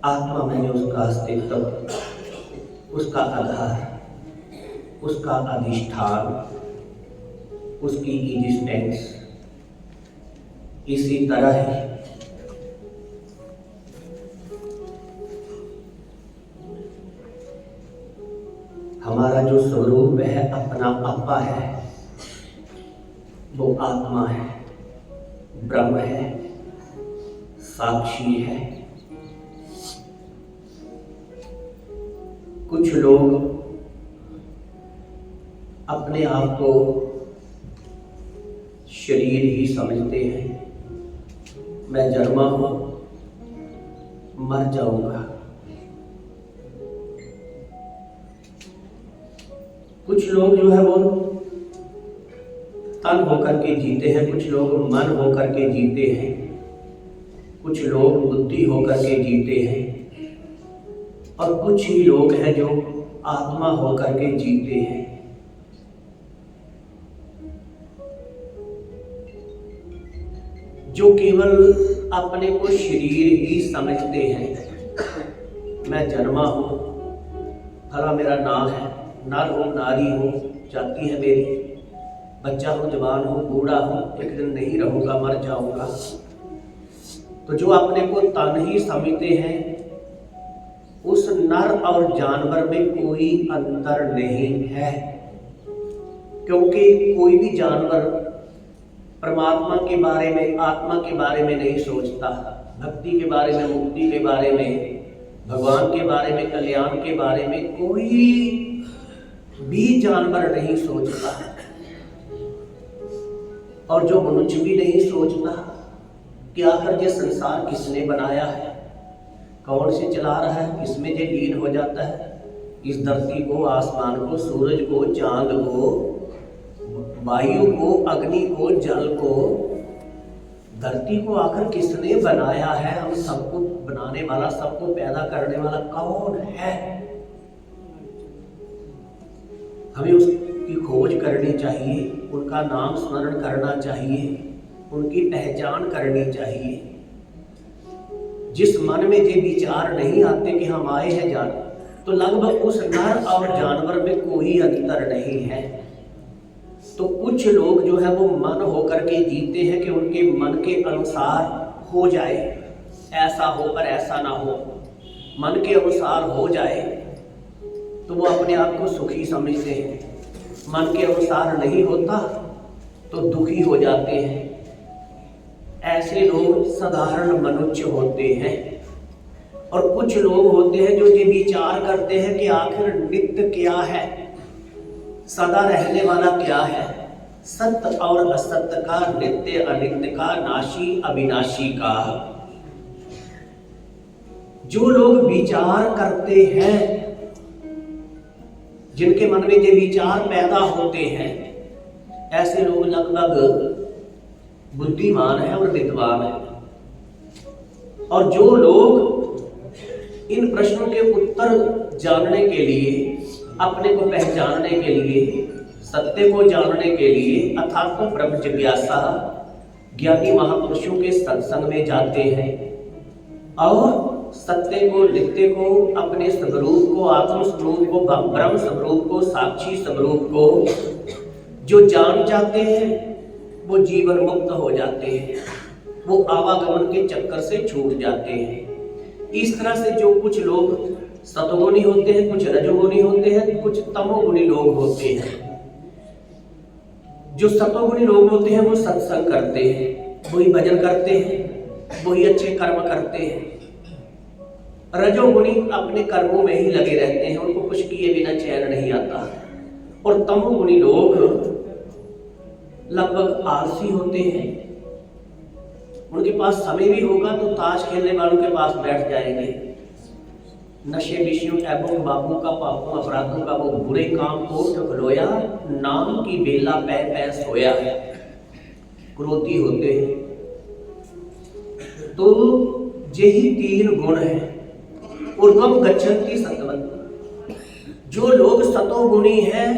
आत्मा में उसका अस्तित्व, उसका आधार, उसका अधिष्ठान, उसकी एग्जिस्टेंस इसी तरह ही हमारा जो स्वरूप है, अपना आपा है, वो आत्मा है, ब्रह्म है, साक्षी है। कुछ लोग अपने आप को शरीर ही समझते हैं, मैं जन्मा हूं, मर जाऊंगा। कुछ लोग जो है वो तन होकर के जीते हैं, कुछ लोग मन होकर के जीते हैं, कुछ लोग बुद्धि होकर के जीते हैं, और कुछ ही लोग हैं जो आत्मा होकर के जीते हैं। जो केवल अपने को शरीर ही समझते हैं। मैं जन्मा हूँ, फला मेरा नाम है, नर हूँ, नारी हूँ, जाति है मेरी, बच्चा हूँ, जवान हूँ, बूढ़ा हूँ, एक दिन नहीं रहूँगा, मर जाऊँगा। तो जो अपने को तन ही समझते हैं, उस नर और जानवर में कोई अंतर नहीं है, क्योंकि कोई भी जानवर परमात्मा के बारे में, आत्मा के बारे में नहीं सोचता। भक्ति के बारे में, मुक्ति के बारे में, भगवान के बारे में, कल्याण के बारे में कोई भी जानवर नहीं सोचता, और जो मनुष्य भी नहीं सोचता कि आखिर ये संसार किसने बनाया है, कौन से चला रहा है, किसमें ये लीन हो जाता है। इस धरती को, आसमान को, सूरज को, चांद को, वायु को, अग्नि को, जल को, धरती को आखिर किसने बनाया है। हम सबको बनाने वाला, सबको पैदा करने वाला कौन है। हमें उसकी खोज करनी चाहिए, उनका नाम स्मरण करना चाहिए, उनकी पहचान करनी चाहिए। जिस मन में ये विचार नहीं आते कि हम आए हैं जान, तो लगभग उस नर और जानवर में कोई अंतर नहीं है। तो कुछ लोग जो है वो मन होकर के जीते हैं कि उनके मन के अनुसार हो जाए, ऐसा हो पर ऐसा ना हो, मन के अनुसार हो जाए तो वो अपने आप को सुखी समझते हैं। मन के अनुसार नहीं होता तो दुखी हो जाते हैं। ऐसे लोग साधारण मनुष्य होते हैं। और कुछ लोग होते हैं जो ये विचार करते हैं कि आखिर नित्य क्या है, सदा रहने वाला क्या है, सत्य और असत्य का, नित्य अनित्य का, नाशी अविनाशी का। जो लोग विचार करते हैं, जिनके मन में ये विचार पैदा होते हैं, ऐसे लोग लगभग बुद्धिमान है और विद्वान है। और जो लोग इन प्रश्नों के उत्तर जानने के लिए, अपने को पहचानने के लिए, सत्य को जानने के लिए अथातो ब्रह्म जिज्ञासा ज्ञानी महापुरुषों के सत्संग में जाते हैं और सत्य को, नित्य को, अपने स्वरूप को, आत्म स्वरूप को, ब्रह्म स्वरूप को, साक्षी स्वरूप को जो जान जाते हैं, वो जीवन मुक्त हो जाते हैं, वो आवागमन के चक्कर से छूट जाते हैं। इस तरह से जो कुछ लोग सतोगुणी होते हैं, कुछ रजोगुणी होते हैं, कुछ तमोगुणी लोग होते हैं। जो सतोगुणी लोग होते हैं वो सत्संग करते हैं, वही भजन करते हैं, वही अच्छे कर्म करते हैं। रजोगुणी अपने कर्मों में ही लगे रहते हैं, उनको कुछ किए बिना चैन नहीं आता। और तमोगुणी लोग लगभग आलसी होते हैं। उनके पास समय भी होगा तो ताश खेलने वालों के पास बैठ जाएंगे। नशे विषयों एवं बाबू का, पापों अपराधों का वो बुरे काम को ठुकलोया, नाम की बेला पै पै सोया। क्रोधी होते हैं। तो यही तीन गुण है। ऊर्ध्वं गच्छन्ति सत्वं। जो लोग सतोगुणी हैं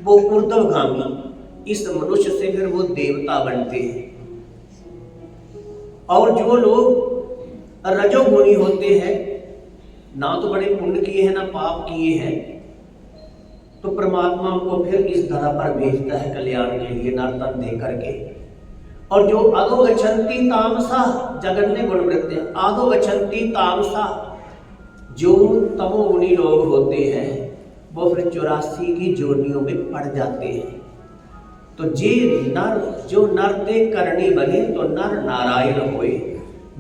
वो ऊर्ध्वगामी, इस मनुष्य से फिर वो देवता बनते हैं। और जो लोग रजोगुणी होते हैं, ना तो बड़े पुण्य किए हैं ना पाप किए हैं, तो परमात्मा उनको फिर इस धरा पर भेजता है कल्याण के लिए, नर्तन दे करके। और जो अधो गच्छन्ति तामसा, जगन्य गुणवृत्ति, अधो गच्छन्ति तामसा, जो तमोगुणी लोग होते हैं वो फिर 84 की जोनियों में पड़ जाते हैं। तो जे नर, जो नर ते करनी बने तो नर नारायण होए।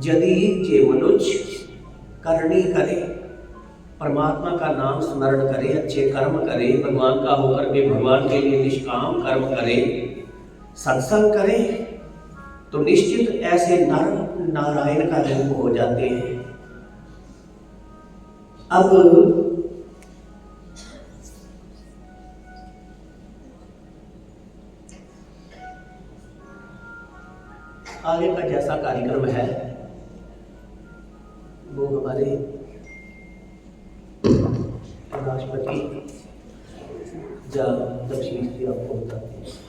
यदि जे मनुष्य करनी करे, परमात्मा का नाम स्मरण करे, अच्छे कर्म करे, भगवान का होकर के भगवान के लिए निष्काम कर्म करे, सत्संग करे, तो निश्चित ऐसे नर नारायण का रूप हो जाते हैं। अब आगे का जैसा कार्यक्रम है वो हमारे राष्ट्रपति या दक्षिण जी आपको बताते हैं।